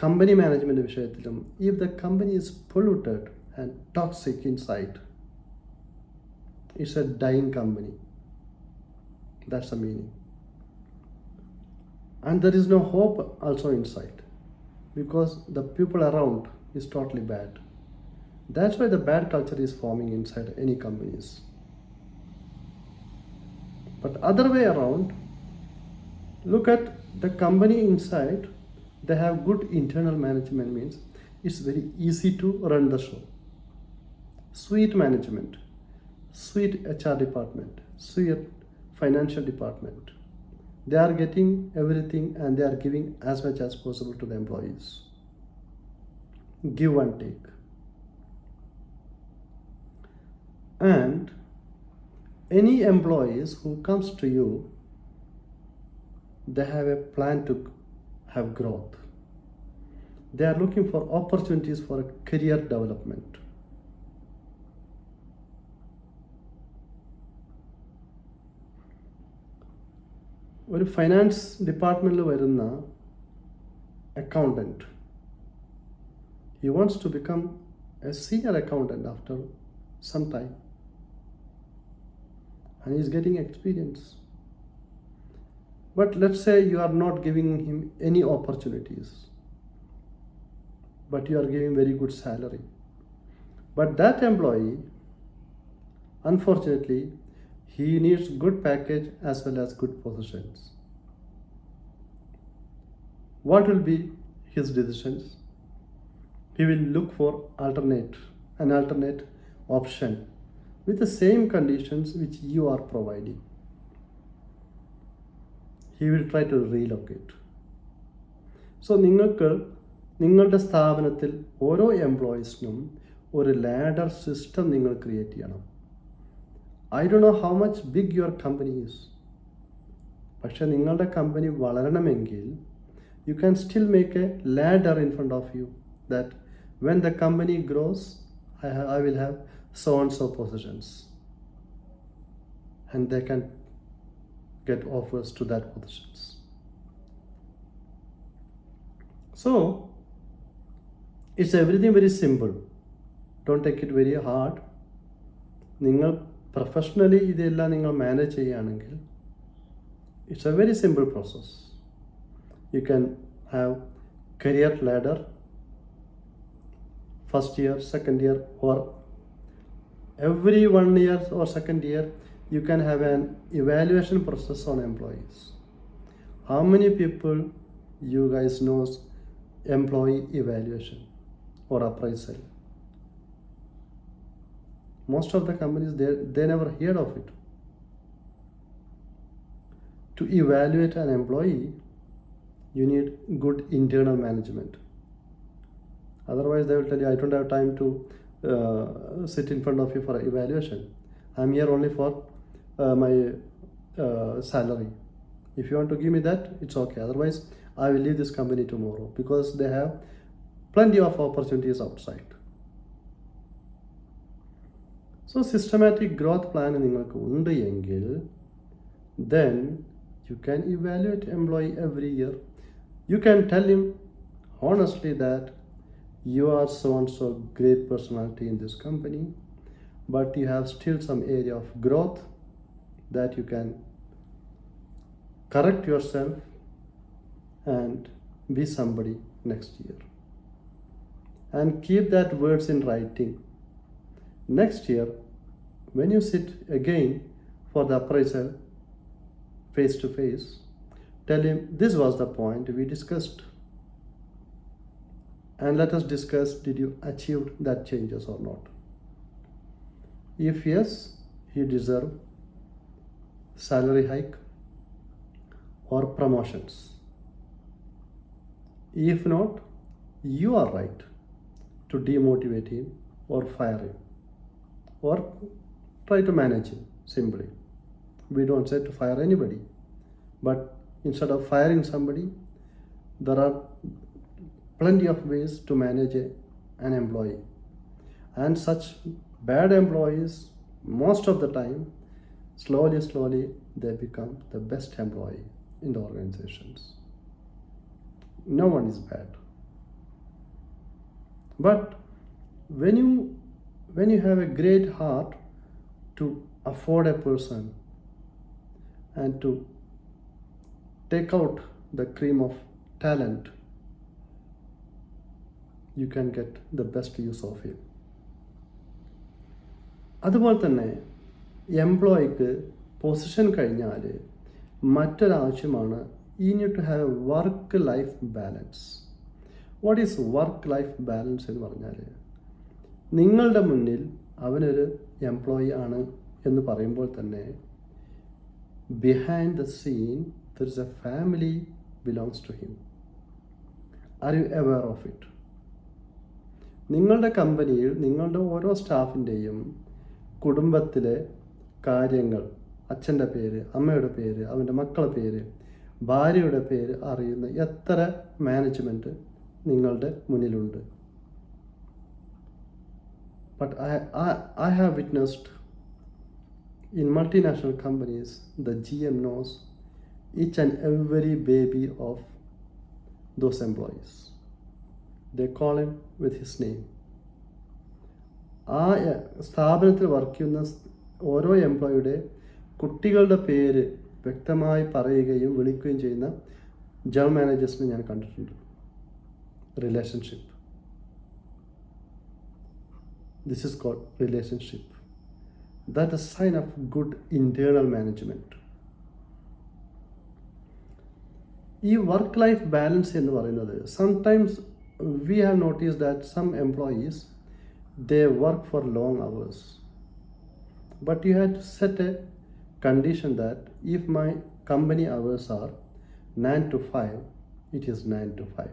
കമ്പനി മാനേജ്മെൻറ്റ് വിഷയത്തിലും if the company is polluted and toxic inside, it's a dying company. That's the meaning. And there is no hope also inside, because the people around is totally bad. That's why the bad culture is forming inside any companies. But other way around, look at the company inside, they have good internal management, means it's very easy to run the show. Sweet management, sweet HR department, sweet financial department. They are getting everything and they are giving as much as possible to the employees. Give and take. And any employees who comes to you, they have a plan to have growth. They are looking for opportunities for a career development. ഒരു finance ഡിപ്പാർട്ട്മെൻറ്റിൽ വരുന്ന accountant, he wants to become a senior accountant after some time, and he is getting experience. But let's say you are not giving him any opportunities, but you are giving very good salary. But that employee, unfortunately, he needs good package as well as good positions. What will be his decisions? He will look for an alternate option with the same conditions which you are providing. he will try to relocate. So നിങ്ങളുടെ സ്ഥാപനത്തിൽ ഓരോ എംപ്ലോയീസിനും ഒരു ladder system നിങ്ങൾ create ചെയ്യണം. I don't know how much big your company is. പക്ഷേ നിങ്ങളുടെ company വളരണമെങ്കിൽ you can still make a ladder in front of you that when the company grows, I will have so and so positions, and they can get offers to that positions. So it's everything very simple. Don't take it very hard. നിങ്ങൾ professionally ഇതെല്ലാം നിങ്ങൾ manage ചെയ്യുകയാണെങ്കിൽ it's a very simple process. You can have career ladder, first year, second year, or every 1 year or second year you can have an evaluation process on employees. How many people you guys knows employee evaluation or appraisal? Most of the companies, they never heard of it. To evaluate an employee, you need good internal management. Otherwise they will tell you, I don't have time to sit in front of you for evaluation. I'm here only for my salary. If you want to give me that, it's okay. Otherwise I will leave this company tomorrow, because they have plenty of opportunities outside. So systematic growth plan നിങ്ങൾക്ക് ഉണ്ട് എങ്കിൽ then you can evaluate employee every year. You can tell him honestly that you are so and so great personality in this company, but you have still some area of growth that you can correct yourself and be somebody next year. And keep that words in writing. Next year, when you sit again for the appraisal face to face, tell him, this was the point we discussed, and let us discuss, did you achieve that changes or not? If yes, he deserve salary hike or promotions. If not, you are right to demotivate him or fire him or try to manage him simply. We don't say to fire anybody, but instead of firing somebody, there are plenty of ways to manage an employee. And such bad employees, most of the time, slowly they become the best employee in the organizations. No one is bad. But when you have a great heart to afford a person and to take out the cream of talent, you can get the best use of him. അതുപോലെ തന്നെ എംപ്ലോയിക്ക് position കഴിഞ്ഞാൽ മറ്റൊരാവശ്യമാണ്, you need to have a work life balance. What is work life balance എന്ന് പറഞ്ഞാൽ, നിങ്ങളുടെ മുന്നിൽ അവനൊരു employee ആണ് എന്ന് പറയുമ്പോൾ തന്നെ behind the scene there is a family belongs to him. Are you aware of it? നിങ്ങളുടെ കമ്പനിയിൽ നിങ്ങളുടെ ഓരോ സ്റ്റാഫിൻ്റെയും കുടുംബത്തിലെ കാര്യങ്ങൾ, അച്ഛൻ്റെ പേര്, അമ്മയുടെ പേര്, അവൻ്റെ മക്കളുടെ പേര്, ഭാര്യയുടെ പേര് അറിയുന്ന എത്ര മാനേജ്മെൻറ്റ് നിങ്ങളുടെ മുന്നിലുണ്ട്? But I have witnessed in multinational companies, the GM knows each and every baby of those employees. They call him with his name. ആ സ്ഥാപനത്തിൽ വർക്ക് ചെയ്യുന്ന ഓരോ എംപ്ലോയിയുടെ കുട്ടികളുടെ പേര് വ്യക്തമായി പറയുകയും വിളിക്കുകയും ചെയ്യുന്ന ജനറൽ മാനേജേഴ്സിനെ ഞാൻ കണ്ടിട്ടുണ്ട്. Relationship. This is called relationship. That is a sign of good internal management. ഈ വർക്ക് ലൈഫ് ബാലൻസ് എന്ന് പറയുന്നത്, sometimes we have noticed that some employees, they work for long hours, but you have to set a condition that if my company hours are 9 to 5, it is 9 to 5.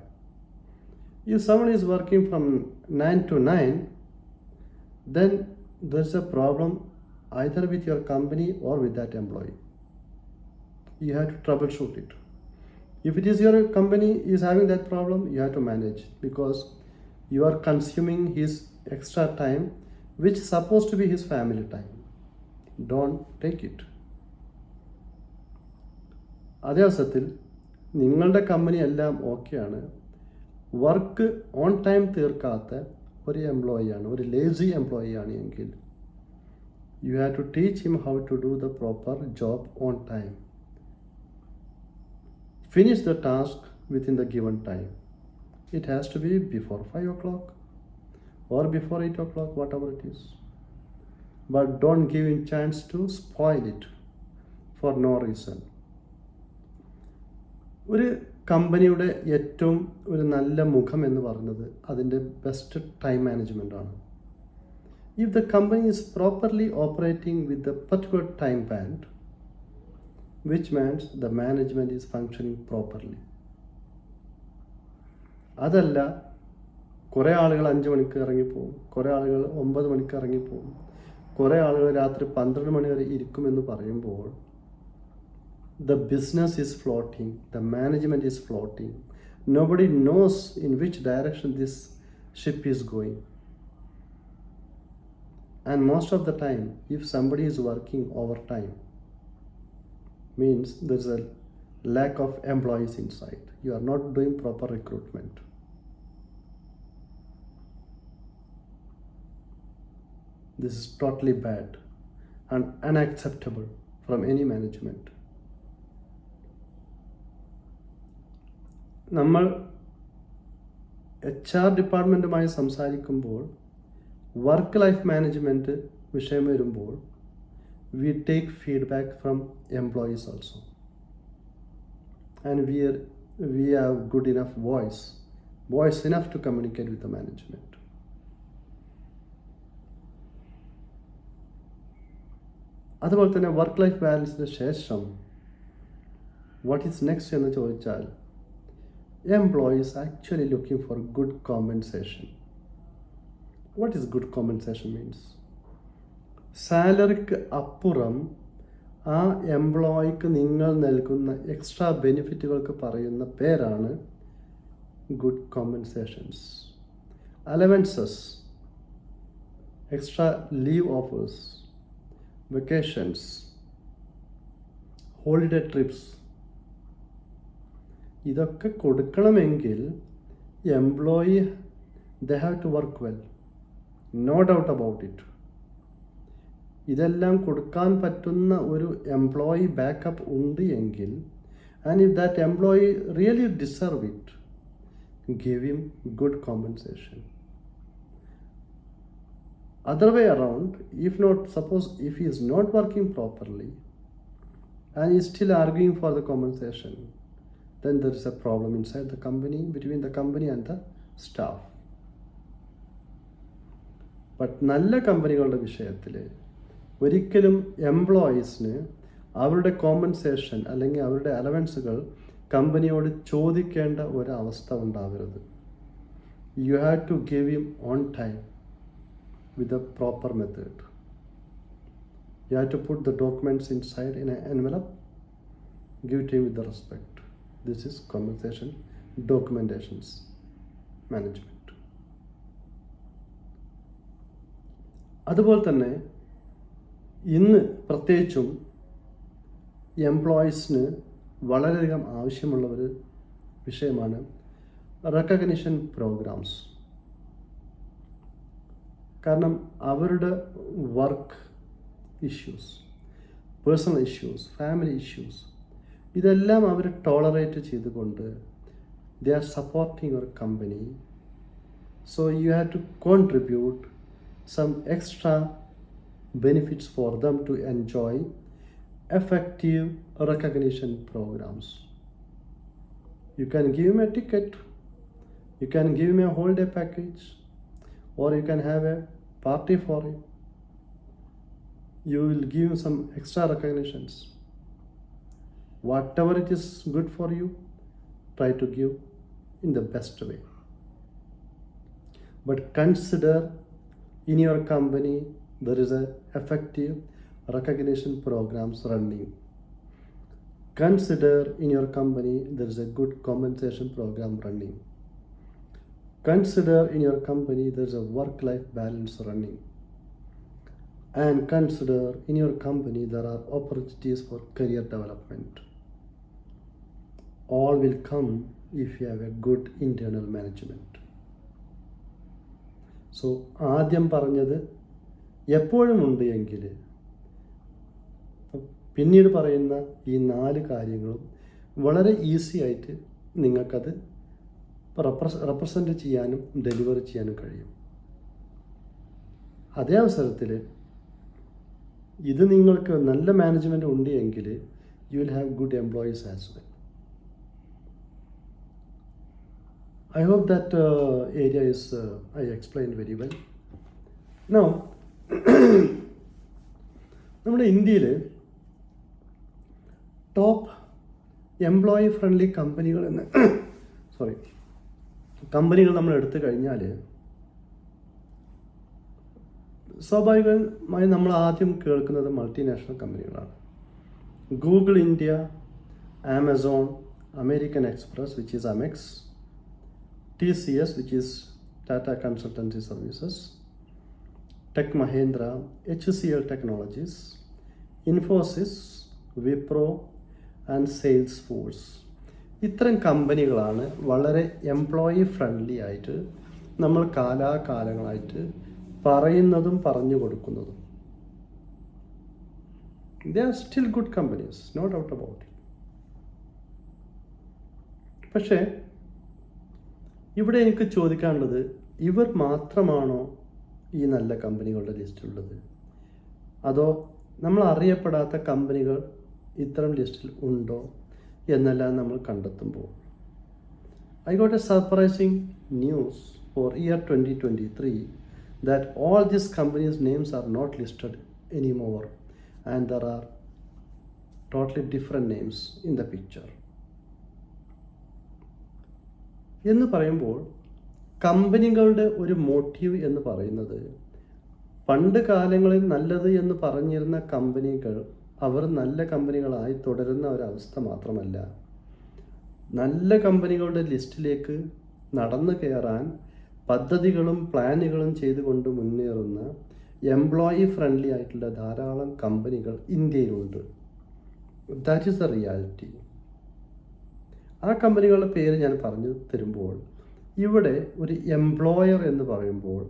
If someone is working from 9 to 9, then there's a problem either with your company or with that employee. You have to troubleshoot it. If it is your company is having that problem, you have to manage, because you are consuming his extra time, which is supposed to be his family time. Don't take it. അതേ അവസരത്തിൽ നിങ്ങളുടെ company എല്ലാം ഓക്കെയാണ്, work on time തീർക്കാത്ത ഒരു എംപ്ലോയിയാണ്, ഒരു lazy എംപ്ലോയിയാണ് എങ്കിൽ you have to teach him how to do the proper job on time. Finish the task within the given time. It has to be before 5 o'clock or before 8 o'clock, whatever it is. But don't give him chance to spoil it for no reason. ഒരു കമ്പനിയുടെ ഏറ്റവും ഒരു നല്ല മുഖം എന്ന് പറയുന്നത് അതിൻ്റെ best time മാനേജ്മെൻ്റാണ്. If the company is properly operating with the particular time band, which means the management is functioning properly. അതല്ല, കുറേ ആളുകൾ 5 മണിക്ക് ഇറങ്ങിപ്പോവും, കുറേ ആളുകൾ 9 മണിക്ക് ഇറങ്ങിപ്പോവും, കുറേ ആളുകൾ രാത്രി 12 മണി വരെ ഇരിക്കുമെന്ന് പറയുമ്പോൾ the business is floating, the management is floating. Nobody knows in which direction this ship is going. And most of the time, if somebody is working overtime, means there's a lack of employees inside. You are not doing proper recruitment. This is totally bad and unacceptable from any management. നമ്മൾ HR ഡിപ്പാർട്ട്മെൻറ്റുമായി സംസാരിക്കുമ്പോൾ work life management വിഷയം വരുമ്പോൾ we take feedback from employees also, and we have good enough voice enough to communicate with the management. അതുപോലെ തന്നെ work life ബാലൻസിന് ശേഷം what is next എന്ന് ചോദിച്ചാൽ, employees actually looking for good compensation. What is good compensation means? സാലറിക്ക് അപ്പുറം ആ എംപ്ലോയിക്ക് നിങ്ങൾ നൽകുന്ന extra ബെനിഫിറ്റുകൾക്ക് പറയുന്ന പേരാണ് good compensations. Allowances, extra leave offers, vacations, holiday trips, ഇതൊക്കെ കൊടുക്കണമെങ്കിൽ employee they have to work well, no doubt about it. ഇതെല്ലാം കൊടുക്കാൻ പറ്റുന്ന ഒരു എംപ്ലോയി ബാക്കപ്പ് ഉണ്ട് എങ്കിൽ, and if that employee really deserve it, give him good compensation. Other way around, if not, suppose if he is not working properly and he is still arguing for the compensation, then there is a problem inside the company, between the company and the staff. But നല്ല കമ്പനികളുടെ വിഷയത്തിൽ ഒരിക്കലും എംപ്ലോയീസിന് അവരുടെ compensation അല്ലെങ്കിൽ അവരുടെ അലവൻസുകൾ കമ്പനിയോട് ചോദിക്കേണ്ട ഒരവസ്ഥ ഉണ്ടാവരുത്. You have to give him on time with a proper method. You have to put the documents inside in an envelope, give it to him with the respect. This is compensation documentations management. അതുപോലെ തന്നെ ഇന്ന് പ്രത്യേകിച്ചും എംപ്ലോയീസിന് വളരെയധികം ആവശ്യമുള്ള ഒരു വിഷയമാണ് recognition programs. കാരണം അവരുടെ work issues, personal issues, family issues, ഇതെല്ലാം അവർ ടോളറേറ്റ് ചെയ്തുകൊണ്ട് they are supporting your company. So you have to contribute some extra benefits for them to enjoy effective recognition programs. You can give him a ticket, you can give him a whole day package, or you can have a party for him. You will give him some extra recognitions. Whatever it is good for you, try to give in the best way. But consider in your company there is a effective recognition programs running. Consider in your company there is a good compensation program running. Consider in your company there is a work-life balance running. And consider in your company there are opportunities for career development. All will come if you have a good internal management. So ആദ്യം പറഞ്ഞത് എപ്പോഴും ഉണ്ട് എങ്കിൽ പിന്നീട് പറയുന്ന ഈ 4 കാര്യങ്ങളും വളരെ ഈസി ആയിട്ട് നിങ്ങൾക്കത് റെപ്രസെൻ്റ് ചെയ്യാനും ഡെലിവർ ചെയ്യാനും കഴിയും. അതേ അവസരത്തിൽ ഇത് നിങ്ങൾക്ക് നല്ല മാനേജ്മെൻറ്റ് ഉണ്ട് എങ്കിൽ U will have good employees as well. I hope that area is I explained very well. Now, നമ്മുടെ ഇന്ത്യയിൽ ടോപ്പ് എംപ്ലോയി ഫ്രണ്ട്ലി കമ്പനികൾ കമ്പനികൾ നമ്മൾ എടുത്തു കഴിഞ്ഞാൽ സ്വാഭാവികമായി നമ്മൾ ആദ്യം കേൾക്കുന്നത് മൾട്ടിനാഷണൽ കമ്പനികളാണ്. Google India, Amazon, American Express which is Amex, TCS which is Tata Consultancy Services, Tech Mahindra, HCL Technologies, Infosys, Wipro and Salesforce. ഇത്തരം കമ്പനികളാണ് വളരെ എംപ്ലോയി ഫ്രണ്ട്ലി ആയിട്ട് നമ്മൾ കാലാകാലങ്ങളായിട്ട് പറയുന്നതും പറഞ്ഞു കൊടുക്കുന്നതും. They are still good companies, no doubt about it. പക്ഷേ ഇവിടെ എനിക്ക് ചോദിക്കാനുള്ളത്, ഇവർ മാത്രമാണോ ഈ നല്ല കമ്പനികളുടെ ലിസ്റ്റിലുള്ളത്, അതോ നമ്മൾ അറിയപ്പെടാത്ത കമ്പനികൾ ഇത്തരം ലിസ്റ്റിൽ ഉണ്ടോ എന്നെല്ലാം നമ്മൾ കണ്ടെത്തുമ്പോൾ I got a surprising news for year 2023 that all these companies' names are not listed anymore and there are totally different names in the picture. എന്ന് പറയുമ്പോൾ കമ്പനികളുടെ ഒരു മോട്ടീവ് എന്ന് പറയുന്നത്, പണ്ട് കാലങ്ങളിൽ നല്ലത് എന്ന് പറഞ്ഞിരുന്ന കമ്പനികൾ അവർ നല്ല കമ്പനികളായി തുടരുന്ന ഒരവസ്ഥ മാത്രമല്ല, നല്ല കമ്പനികളുടെ ലിസ്റ്റിലേക്ക് നടന്നു കയറാൻ പദ്ധതികളും പ്ലാനുകളും ചെയ്തുകൊണ്ട് മുന്നേറുന്ന എംപ്ലോയി ഫ്രണ്ട്ലി ആയിട്ടുള്ള ധാരാളം കമ്പനികൾ ഇന്ത്യയിലുണ്ട്. That is the reality. ആ കമ്പനികളുടെ പേര് ഞാൻ പറഞ്ഞു തരുമ്പോൾ ഇവിടെ ഒരു എംപ്ലോയർ എന്ന് പറയുമ്പോൾ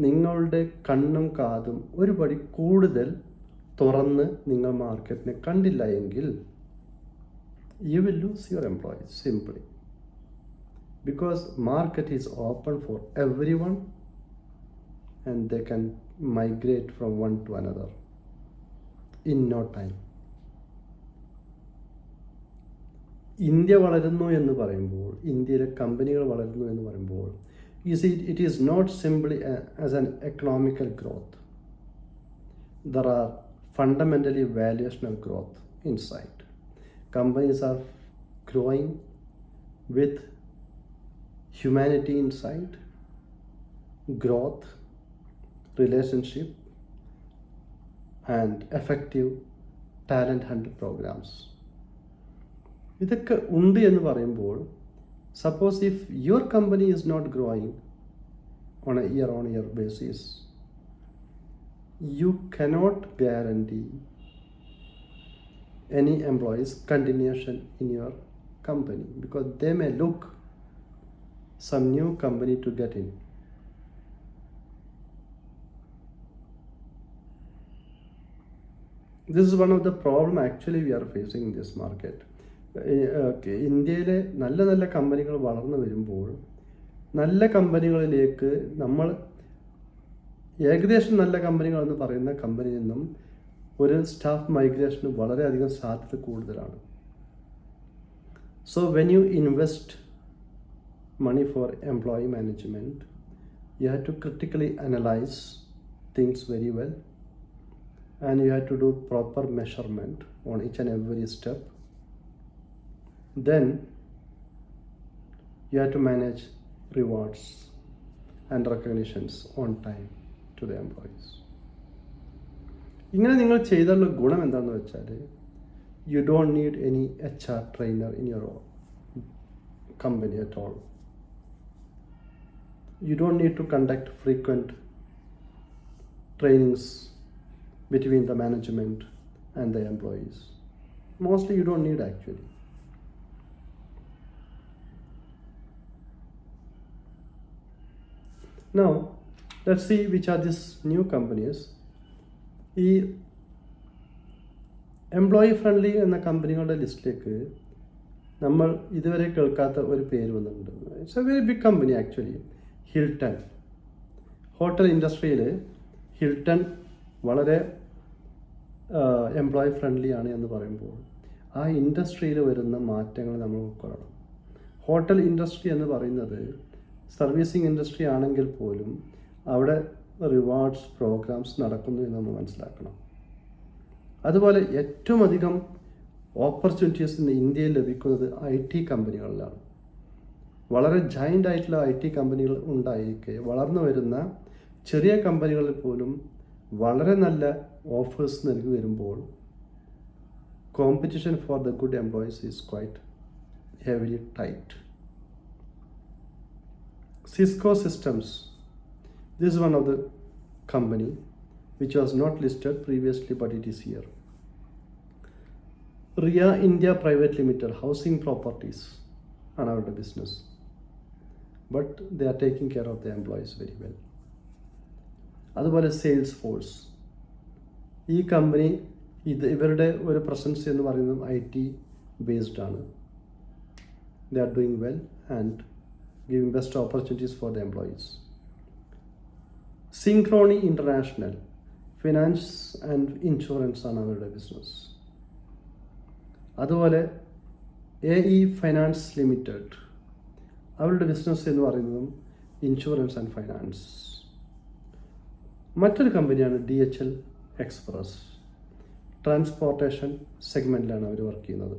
നിങ്ങളുടെ കണ്ണും കാതും ഒരു പടി കൂടുതൽ തുറന്ന് നിങ്ങൾ മാർക്കറ്റിനെ കണ്ടില്ല എങ്കിൽ you will lose your employees simply because market is open for everyone and they can migrate from one to another in no time. India വളരുന്നു എന്ന് പറയുമ്പോൾ, ഇന്ത്യയിലെ കമ്പനികൾ വളരുന്നു എന്ന് പറയുമ്പോൾ it is not simply as an economical growth. There are fundamentally valuational growth inside. Companies are growing with humanity inside, growth, relationship and effective talent hunt programs. ഇതൊക്കെ ഉണ്ട് എന്ന് പറയുമ്പോൾ, suppose if your company is not growing on a year basis, you cannot guarantee any employees continuation in your company because they may look some new company to get in. This is one of the problem actually we are facing in this market. ഇന്ത്യയിലെ നല്ല നല്ല കമ്പനികൾ വളർന്നു വരുമ്പോൾ നല്ല കമ്പനികളിലേക്ക് നമ്മൾ ഏകദേശം നല്ല കമ്പനികൾ എന്ന് പറയുന്ന കമ്പനിയിൽ നിന്നും ഒരു സ്റ്റാഫ് മൈഗ്രേഷന് വളരെയധികം സാധ്യത കൂടുതലാണ്. So when you invest money for employee management, you have to critically analyse things very well and you have to do proper measurement on each and every step then you have to manage rewards and recognitions on time to the employees. ഇങ്ങനെ നിങ്ങൾ ചെയ്തുള്ള ഗുണം എന്താണെന്ന് വെച്ചാൽ you don't need any HR trainer in your company at all. You don't need to conduct frequent trainings between the management and the employees. Mostly you don't need actually. Now, let's see which are these new companies. ഈ employee friendly എന്ന കമ്പനികളുടെ ലിസ്റ്റിലേക്ക് നമ്മൾ ഇതുവരെ കേൾക്കാത്ത ഒരു പേര് വന്നിട്ടുണ്ട്. It's a very big company actually. Hilton. Hotel ഇൻഡസ്ട്രിയിൽ ഹിൽട്ടൺ വളരെ എംപ്ലോയി ഫ്രണ്ട്ലി ആണ് എന്ന് പറയുമ്പോൾ ആ ഇൻഡസ്ട്രിയിൽ വരുന്ന മാറ്റങ്ങൾ നമ്മൾ ഉൾക്കൊള്ളണം. ഹോട്ടൽ ഇൻഡസ്ട്രി എന്ന് പറയുന്നത് സർവീസിങ് ഇൻഡസ്ട്രി ആണെങ്കിൽ പോലും അവിടെ റിവാർഡ്സ് പ്രോഗ്രാംസ് നടക്കുന്നു എന്ന് നമ്മൾ മനസ്സിലാക്കണം. അതുപോലെ ഏറ്റവും അധികം ഓപ്പർച്യൂണിറ്റീസ് ഇന്ന് ഇന്ത്യയിൽ ലഭിക്കുന്നത് IT കമ്പനികളിലാണ്. വളരെ ജയൻ്റ് ആയിട്ടുള്ള IT കമ്പനികൾ ഉണ്ടായിരിക്കെ വളർന്നു വരുന്ന ചെറിയ കമ്പനികളിൽ പോലും വളരെ നല്ല ഓഫേഴ്സ് നൽകി വരുമ്പോൾ competition for the good employees is quite heavily tight. Cisco Systems. This is one of the company which was not listed previously, but it is here. Ria India Private Limited, housing properties are our business, but they are taking care of the employees very well. അതുപോലെ Salesforce. ഈ company ഇവരുടെ ഒരു presence എന്ന് പറയുന്നത് IT based ആണ്. They are doing well and giving best opportunities for the employees. Synchrony International, finance and insurance ആണ് അവരുടെ business. അതുപോലെ AE Finance Limited, അവരുടെ ബിസിനസ് എന്ന് പറയുന്നതും ഇൻഷുറൻസ് ആൻഡ് ഫൈനാൻസ്. മറ്റൊരു കമ്പനിയാണ് DHL Express. ട്രാൻസ്പോർട്ടേഷൻ സെഗ്മെൻറ്റിലാണ് അവർ വർക്ക് ചെയ്യുന്നത്.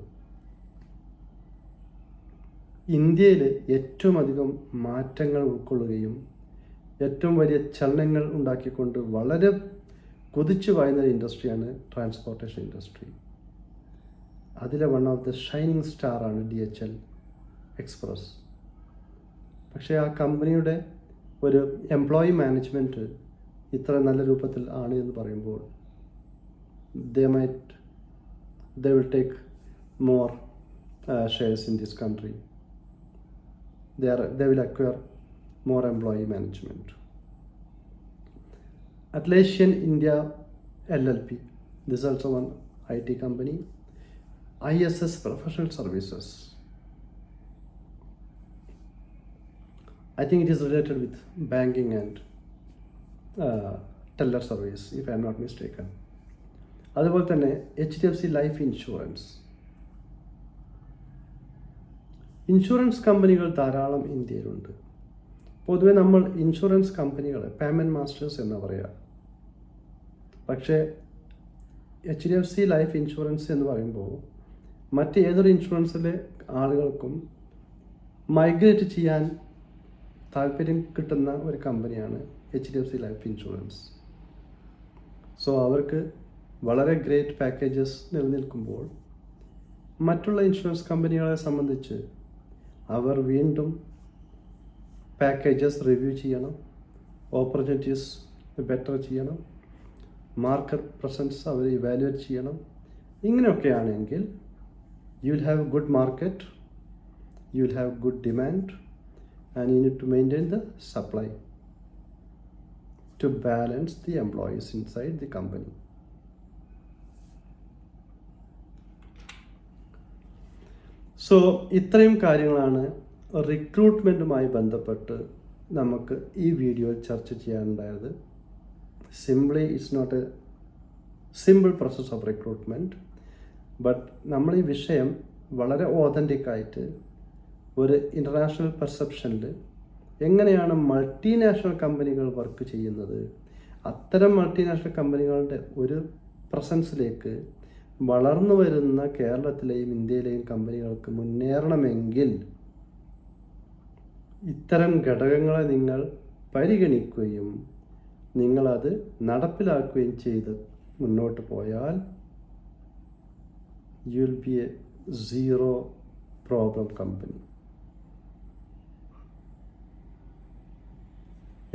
ഇന്ത്യയിൽ ഏറ്റവും അധികം മാറ്റങ്ങൾ ഉൾക്കൊള്ളുകയും ഏറ്റവും വലിയ ചലനങ്ങൾ ഉണ്ടാക്കിക്കൊണ്ട് വളരെ കുതിച്ചു പായുന്ന ഒരു ഇൻഡസ്ട്രിയാണ് ട്രാൻസ്പോർട്ടേഷൻ ഇൻഡസ്ട്രി. അതിലെ വൺ ഓഫ് ദ ഷൈനിങ് സ്റ്റാറാണ് DHL Express. പക്ഷേ ആ കമ്പനിയുടെ ഒരു എംപ്ലോയി മാനേജ്മെൻറ്റ് ഇത്ര നല്ല രൂപത്തിൽ ആണ് എന്ന് പറയുമ്പോൾ they will take more shares in this country. They will acquire more employee management. Atlassian India LLP, this is also one IT company. ISS Professional Services, I think it is related with banking and teller service, if I am not mistaken. അതുപോലെ തന്നെ HDFC life insurance. Insurance കമ്പനികൾ ധാരാളം ഇന്ത്യയിലുണ്ട്. പൊതുവെ നമ്മൾ insurance കമ്പനികളെ payment masters എന്ന് പറയുക. പക്ഷേ HDFC ലൈഫ് ഇൻഷുറൻസ് എന്ന് പറയുമ്പോൾ മറ്റേതൊരു ഇൻഷുറൻസിലെ ആളുകൾക്കും മൈഗ്രേറ്റ് ചെയ്യാൻ താല്പര്യം കിട്ടുന്ന ഒരു കമ്പനിയാണ് HDFC ലൈഫ് ഇൻഷുറൻസ്. സോ അവർക്ക് വളരെ ഗ്രേറ്റ് പാക്കേജസ് നിലനിൽക്കുമ്പോൾ മറ്റുള്ള ഇൻഷുറൻസ് കമ്പനികളെ സംബന്ധിച്ച് അവർ വീണ്ടും പാക്കേജസ് റിവ്യൂ ചെയ്യണം, ഓപ്പർച്യൂണിറ്റീസ് ബെറ്റർ ചെയ്യണം, മാർക്കറ്റ് പ്രസൻസ് അവർ ഇവാലുവേറ്റ് ചെയ്യണം. ഇങ്ങനെയൊക്കെയാണെങ്കിൽ you will have good market, you will have good demand and you need to maintain the supply to balance the employees inside the company. So ഇത്രയും കാര്യങ്ങളാണ് റിക്രൂട്ട്മെൻറ്റുമായി ബന്ധപ്പെട്ട് നമുക്ക് ഈ വീഡിയോയിൽ ചർച്ച ചെയ്യാനുണ്ടായത്. Simply it's not a simple process of recruitment, but നമ്മൾ ഈ വിഷയം വളരെ ഓതൻറ്റിക്കായിട്ട് ഒരു ഇൻ്റർനാഷണൽ പെർസെപ്ഷനിൽ എങ്ങനെയാണ് മൾട്ടിനാഷണൽ കമ്പനികൾ വർക്ക് ചെയ്യുന്നത്, അത്തരം മൾട്ടിനാഷണൽ കമ്പനികളുടെ ഒരു പ്രസൻസിലേക്ക് വളർന്നു വരുന്ന കേരളത്തിലെയും ഇന്ത്യയിലെയും കമ്പനികൾക്ക് മുന്നേറണമെങ്കിൽ ഇത്തരം ഘടകങ്ങളെ നിങ്ങൾ പരിഗണിക്കുകയും നിങ്ങളത് നടപ്പിലാക്കുകയും ചെയ്ത് മുന്നോട്ട് പോയാൽ you will be a zero problem company.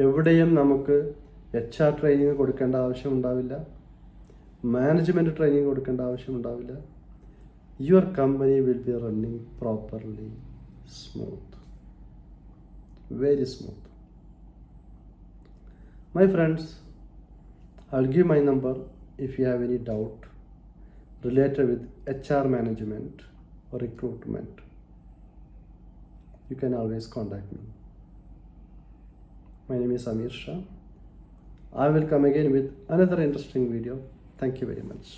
എവിടെയും നമുക്ക് HR ട്രെയിനിങ് കൊടുക്കേണ്ട ആവശ്യമുണ്ടാവില്ല, മാനേജ്മെൻറ്റ് ട്രെയിനിങ് കൊടുക്കേണ്ട ആവശ്യമുണ്ടാവില്ല. Your company will be running properly, smooth, very smooth. My friends, I'll give my number if you have any doubt related with HR management or recruitment. You can always contact me. My name is Ameersha. I will come again with another interesting video. Thank you very much.